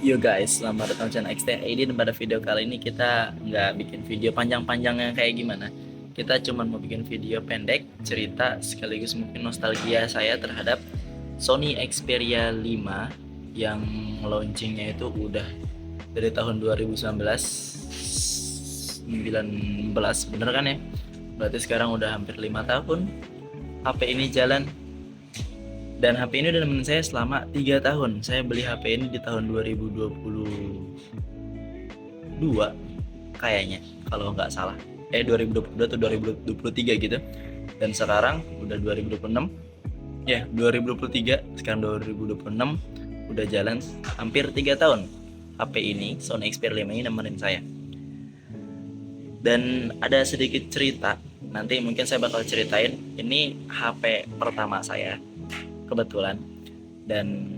Yo guys, selamat datang di channel XTID. Dan pada video kali ini kita nggak bikin video panjang-panjangnya kayak gimana. Kita cuma mau bikin video pendek, cerita sekaligus mungkin nostalgia saya terhadap Sony Xperia 5 yang launchingnya itu udah dari tahun 2019 bener kan ya? Berarti sekarang udah hampir 5 tahun HP ini jalan. Dan HP ini udah nemenin saya selama 3 tahun. Saya beli HP ini di tahun 2022 kayaknya, kalau nggak salah. 2022 atau 2023 gitu. Dan sekarang udah 2026. Ya, 2023, sekarang 2026, udah jalan hampir 3 tahun. HP ini, Sony Xperia 5 ini nemenin saya. Dan ada sedikit cerita, nanti mungkin saya bakal ceritain. Ini HP pertama saya kebetulan, dan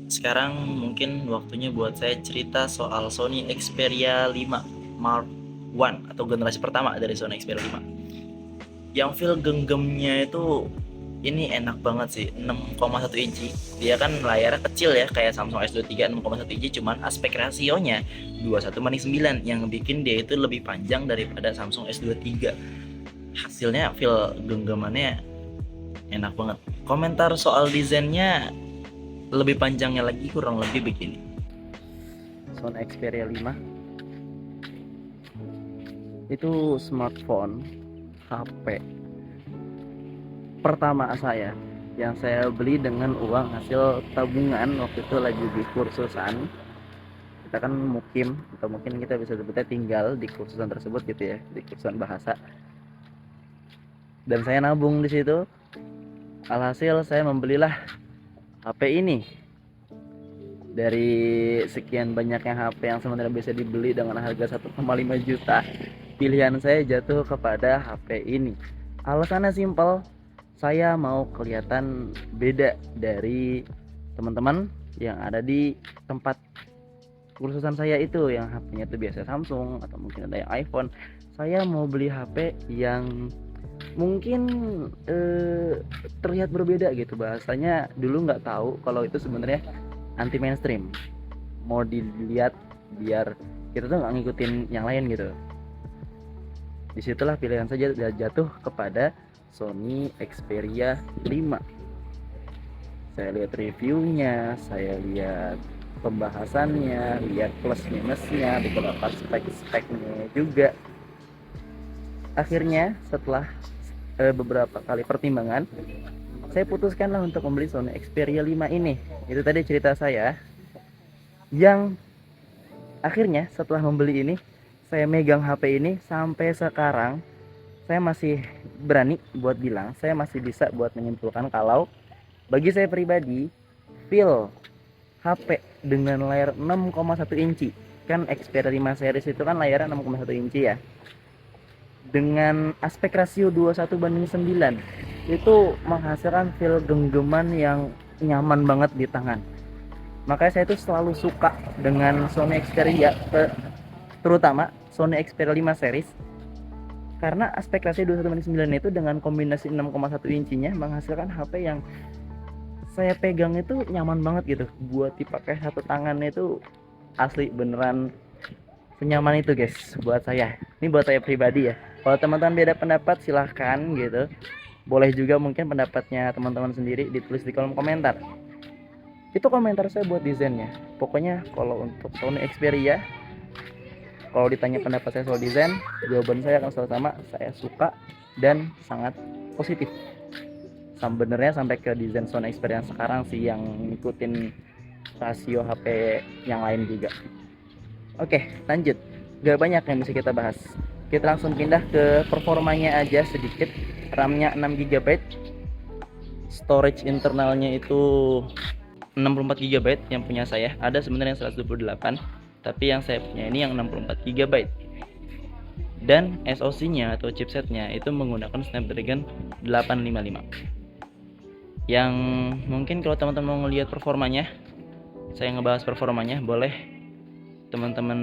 sekarang mungkin waktunya buat saya cerita soal Sony Xperia 5 Mark I atau generasi pertama dari Sony Xperia 5. Yang feel genggamnya itu ini enak banget sih, 6,1 inci. Dia kan layarnya kecil ya, kayak Samsung S23 6,1 inci, cuman aspek rasionya 21:9 yang bikin dia itu lebih panjang daripada Samsung S23. Hasilnya feel genggamannya enak banget. Komentar soal desainnya lebih panjangnya lagi kurang lebih begini. Sony Xperia 5 itu smartphone HP pertama saya yang saya beli dengan uang hasil tabungan. Waktu itu lagi di kursusan, kita kan mukim atau mungkin kita bisa sebutnya tinggal di kursusan tersebut gitu ya, di kursusan bahasa, dan saya nabung di situ. Alhasil saya membelilah HP ini. Dari sekian banyaknya HP yang sebenarnya bisa dibeli dengan harga 1,5 juta, pilihan saya jatuh kepada HP ini. Alasannya simpel, saya mau kelihatan beda dari teman-teman yang ada di tempat kursusan saya itu, yang HP-nya itu biasa Samsung atau mungkin ada yang iPhone. Saya mau beli HP yang mungkin terlihat berbeda gitu. Bahasanya dulu nggak tahu kalau itu sebenarnya anti mainstream, mau dilihat biar kita tuh nggak ngikutin yang lain gitu. Disitulah pilihan saja jatuh kepada Sony Xperia 5. Saya lihat reviewnya, saya lihat pembahasannya, lihat plus minusnya, beberapa spek-speknya juga. Akhirnya setelah beberapa kali pertimbangan, saya putuskanlah untuk membeli Sony Xperia 5 ini. Itu tadi cerita saya, yang akhirnya setelah membeli ini, saya megang HP ini sampai sekarang. Saya masih berani buat bilang, saya masih bisa buat menyimpulkan kalau bagi saya pribadi, feel HP dengan layar 6,1 inci, kan Xperia 5 series itu kan layarnya 6,1 inci ya, dengan aspek rasio 21:9, itu menghasilkan feel genggaman yang nyaman banget di tangan. Makanya saya tuh selalu suka dengan Sony Xperia, terutama Sony Xperia 5 series, karena aspek rasio 21:9 itu dengan kombinasi 6,1 incinya menghasilkan HP yang saya pegang itu nyaman banget gitu. Buat dipakai satu tangan itu asli beneran senyaman itu guys buat saya. Ini buat saya pribadi ya. Kalau teman-teman beda pendapat silahkan gitu. Boleh juga mungkin pendapatnya teman-teman sendiri ditulis di kolom komentar. Itu komentar saya buat desainnya. Pokoknya kalau untuk Sony Xperia, kalau ditanya pendapat saya soal desain, jawaban saya akan selalu sama. Saya suka dan sangat positif. Sebenarnya sampai ke desain Sony Xperia yang sekarang sih, yang ngikutin rasio HP yang lain juga. Oke, lanjut. Gak banyak yang bisa kita bahas. Kita langsung pindah ke performanya aja sedikit. RAM-nya 6 GB, storage internalnya itu 64 GB yang punya saya. Ada sebenarnya yang 128, tapi yang saya punya ini yang 64 GB. Dan SoC-nya atau chipsetnya itu menggunakan Snapdragon 855. Yang mungkin kalau teman-teman mau ngelihat performanya, saya ngebahas performanya, boleh teman-teman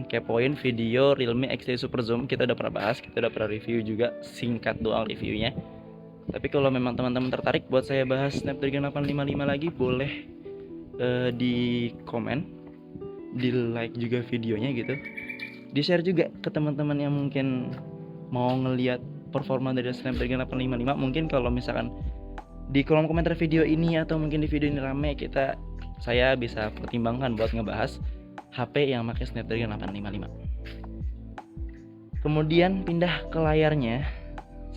kepoin video Realme X3 Super Zoom. Kita udah pernah bahas, kita udah pernah review juga, singkat doang reviewnya. Tapi kalau memang teman-teman tertarik buat saya bahas Snapdragon 855 lagi, boleh di komen, di like juga videonya gitu, di share juga ke teman-teman yang mungkin mau ngelihat performa dari Snapdragon 855. Mungkin kalau misalkan di kolom komentar video ini atau mungkin di video ini rame, saya bisa pertimbangkan buat ngebahas HP yang pakai Snapdragon 855. Kemudian pindah ke layarnya,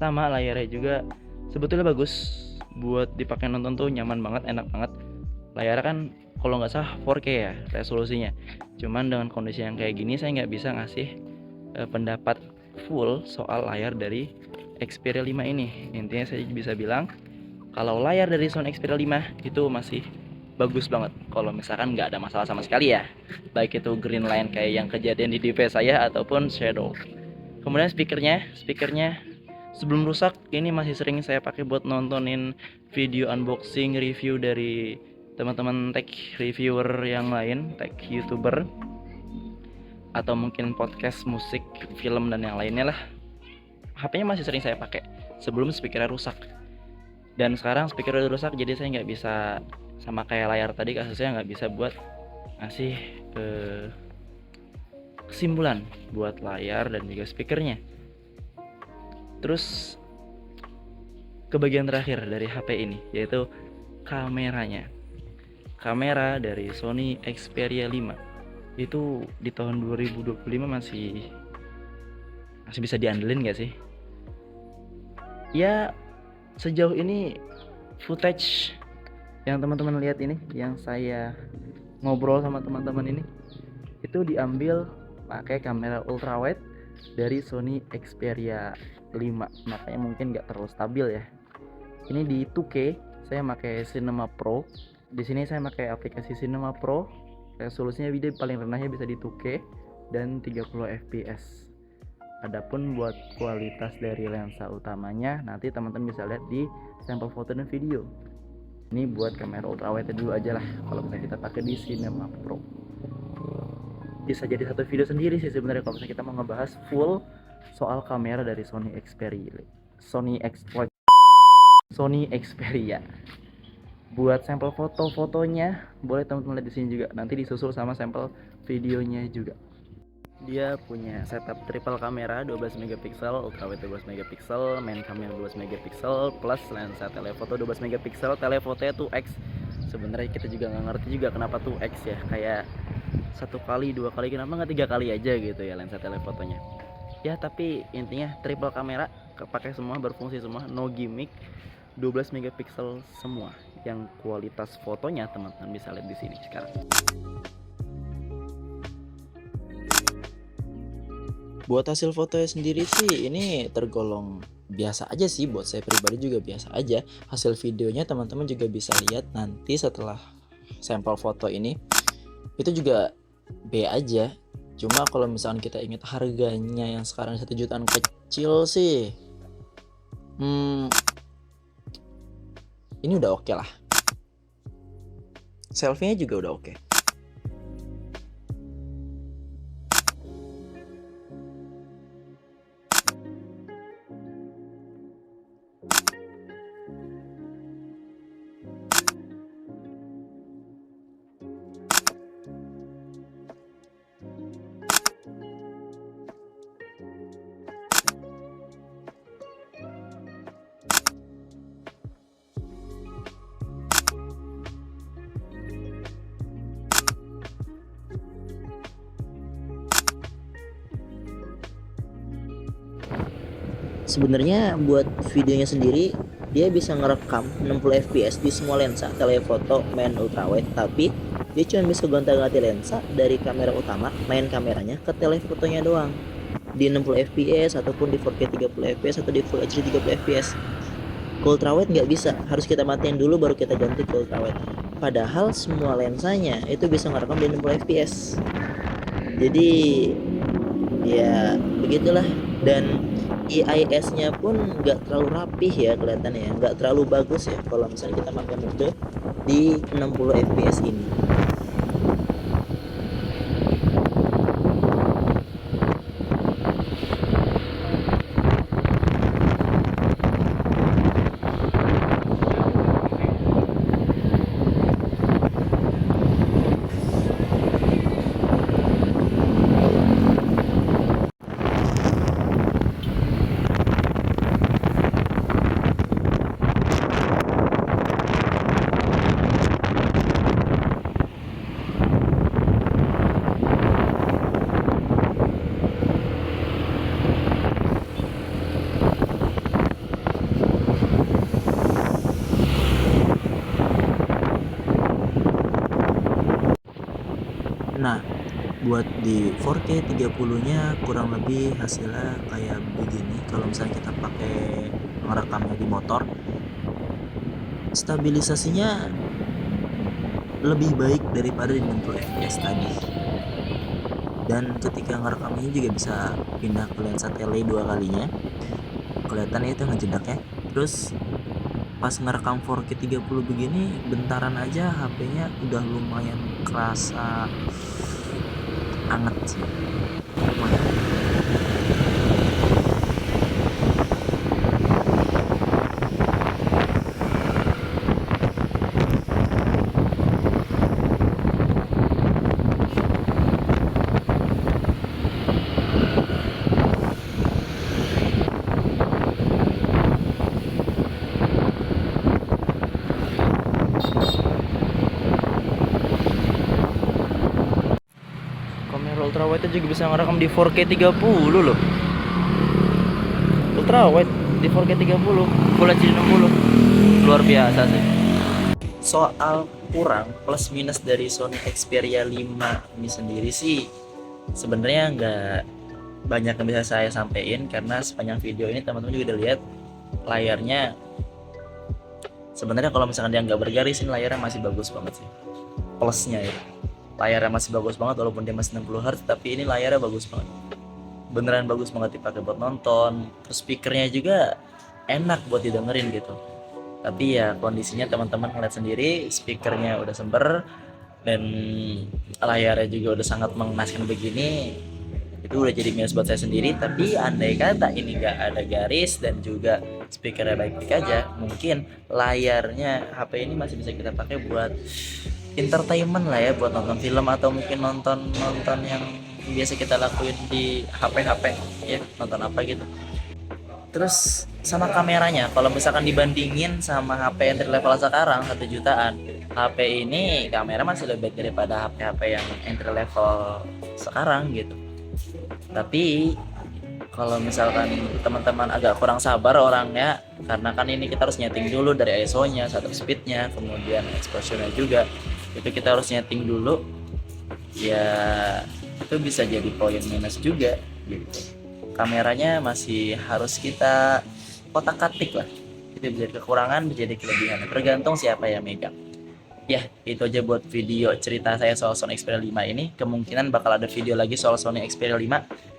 sama layarnya juga sebetulnya bagus buat dipakai nonton tuh, nyaman banget, enak banget. Layarnya kan kalau nggak salah 4K ya resolusinya. Cuman dengan kondisi yang kayak gini saya nggak bisa ngasih pendapat full soal layar dari Xperia 5 ini. Intinya saya bisa bilang kalau layar dari Sony Xperia 5 itu masih bagus banget. Kalau misalkan nggak ada masalah sama sekali ya, baik itu green line kayak yang kejadian di device saya ataupun shadow. Kemudian speakernya sebelum rusak ini masih sering saya pakai buat nontonin video unboxing review dari teman-teman tech reviewer yang lain, tech youtuber, atau mungkin podcast musik, film, dan yang lainnya lah. HP-nya masih sering saya pakai sebelum speakernya rusak. Dan sekarang speaker udah rusak, jadi saya nggak bisa, sama kayak layar tadi kasusnya, nggak bisa buat ngasih kesimpulan buat layar dan juga speakernya. Terus ke bagian terakhir dari HP ini, yaitu kameranya. Kamera dari Sony Xperia 5 itu di tahun 2025 masih bisa diandelin gak sih? Ya, sejauh ini footage yang teman-teman lihat ini, yang saya ngobrol sama teman-teman ini, itu diambil pakai kamera ultrawide dari Sony Xperia 5. Makanya mungkin gak terlalu stabil ya. Ini di 2K, saya pakai Cinema Pro. Di sini saya pakai aplikasi Cinema Pro. Resolusinya video paling renahnya bisa di 2K dan 30 fps. Adapun buat kualitas dari lensa utamanya nanti teman-teman bisa lihat di sampel foto dan video. Ini buat kamera ultrawide dulu aja lah kalau misalnya kita pakai di Cinema Pro. Bisa jadi satu video sendiri sih sebenarnya kalau misalnya kita mau ngebahas full soal kamera dari Sony Xperia. Buat sampel foto-fotonya boleh teman-teman lihat di sini juga. Nanti disusul sama sampel videonya juga. Dia punya setup triple kamera 12 megapiksel, ultrawide 12 megapiksel, main kamera 12 megapiksel, plus lensa telefoto 12 megapiksel. Telefotonya 2x. Sebenarnya kita juga nggak ngerti juga kenapa 2x ya. Kayak 1 kali, 2 kali, kenapa nggak 3 kali aja gitu ya lensa telefotonya. Ya tapi intinya triple kamera, kepake semua, berfungsi semua, no gimmick. 12 megapiksel semua. Yang kualitas fotonya teman-teman bisa lihat di sini sekarang. Buat hasil fotonya sendiri sih ini tergolong biasa aja sih, buat saya pribadi juga biasa aja. Hasil videonya teman-teman juga bisa lihat nanti setelah sampel foto ini. Itu juga B aja. Cuma kalau misalkan kita ingat harganya yang sekarang 1 jutaan kecil sih, ini udah oke lah. Selfie-nya juga udah oke. Sebenarnya buat videonya sendiri dia bisa ngerekam 60 fps di semua lensa telefoto main ultrawide, tapi dia cuma bisa gonta-ganti lensa dari kamera utama main kameranya ke telefotonya doang di 60 fps ataupun di 4K 30 fps atau di Full HD 30 fps. Ke ultrawide nggak bisa, harus kita matiin dulu baru kita ganti ke ultrawide. Padahal semua lensanya itu bisa ngerekam di 60 fps. Jadi ya begitulah. Dan EIS-nya pun nggak terlalu rapih ya kelihatannya ya, nggak terlalu bagus ya kalau misalnya kita pakai mode di 60 fps ini. Nah, buat di 4K 30-nya kurang lebih hasilnya kayak begini. Kalau misalnya kita pakai ngerekamnya di motor, stabilisasinya lebih baik daripada di 60 fps tadi. Dan ketika ngerekam ini juga bisa pindah ke lensa tele 2 kalinya. Kelihatan ya itu ngejedaknya. Terus pas ngerekam 4K 30 begini, bentaran aja HP-nya udah lumayan kerasa anget sih. Lumayan. Kamera ultrawide juga bisa ngerekam di 4K 30 loh. Ultrawide di 4K 30, Full HD 60. Luar biasa sih. Soal kurang plus minus dari Sony Xperia 5 ini sendiri sih sebenarnya nggak banyak yang bisa saya sampaikan, karena sepanjang video ini teman-teman juga udah lihat layarnya. Sebenarnya kalau misalkan dia nggak bergaris, ini layarnya masih bagus banget sih. Plusnya ya, layarnya masih bagus banget walaupun dia masih 60 Hz, tapi ini layarnya bagus banget. Beneran bagus banget dipakai buat nonton. Terus speakernya juga enak buat didengerin gitu. Tapi ya kondisinya teman-teman ngeliat sendiri, speakernya udah sember dan layarnya juga udah sangat mengenaskan begini. Itu udah jadi minus buat saya sendiri. Tapi andai kata ini nggak ada garis dan juga speakernya baik-baik aja, mungkin layarnya HP ini masih bisa kita pakai buat entertainment lah ya, buat nonton film atau mungkin nonton yang biasa kita lakuin di HP ya, nonton apa gitu. Terus sama kameranya, kalau misalkan dibandingin sama HP entry level sekarang 1 jutaan, HP ini kamera masih lebih baik daripada HP yang entry level sekarang gitu. Tapi kalau misalkan teman-teman agak kurang sabar orangnya, karena kan ini kita harus nyeting dulu dari ISO-nya, shutter speed-nya, kemudian exposure-nya juga, itu kita harus nyeting dulu. Ya itu bisa jadi poin minus juga gitu. Kameranya masih harus kita kotak-katik lah. Itu bisa jadi kekurangan, bisa jadi kelebihan, tergantung siapa yang megang. Ya, itu aja buat video cerita saya soal Sony Xperia 5 ini. Kemungkinan bakal ada video lagi soal Sony Xperia 5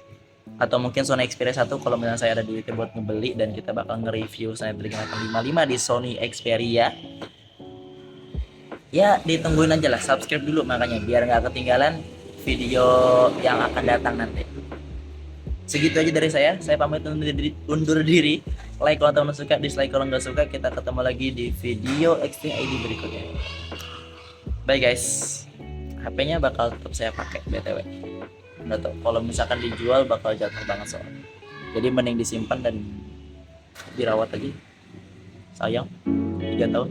atau mungkin Sony Xperia 1 kalau misalnya saya ada duitnya buat ngebeli, dan kita bakal nge-review Snapdragon 855 di Sony Xperia. Ya, ditungguin aja lah, subscribe dulu makanya biar nggak ketinggalan video yang akan datang nanti. Segitu aja dari saya pamit undur diri. Like kalau teman suka, dislike kalau nggak suka. Kita ketemu lagi di video Xtreme ID berikutnya. Bye guys. HP-nya bakal tetap saya pakai BTW. Nggak tahu, kalau misalkan dijual bakal jatuh banget soalnya. Jadi mending disimpan dan dirawat aja. Sayang, 3 tahun.